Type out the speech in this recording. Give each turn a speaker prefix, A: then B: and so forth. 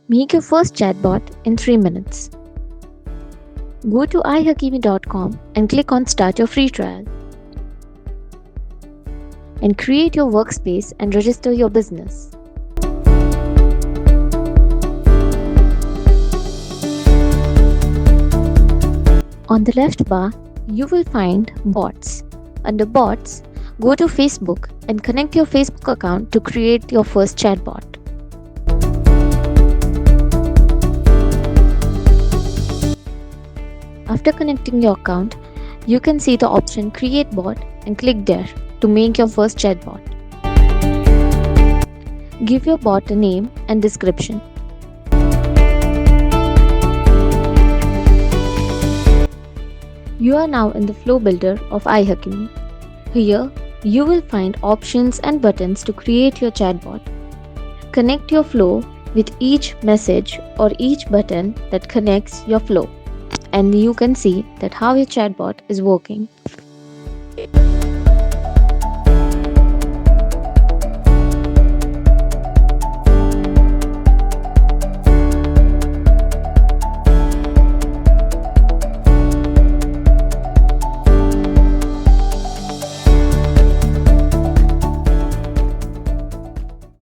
A: Make your first chatbot in 3 minutes. Go to ihakimi.com and click on Start your free trial. And create your workspace and register your business. On the left bar, you will find bots. Under bots, go to Facebook and connect your Facebook account to create your first chatbot. After connecting your account, you can see the option Create Bot and click there to make your first chatbot. Give your bot a name and description. You are now in the flow builder of ihakimi. Here, you will find options and buttons to create your chatbot. Connect your flow with each message or each button that connects your flow, and you can see that how your chatbot is working.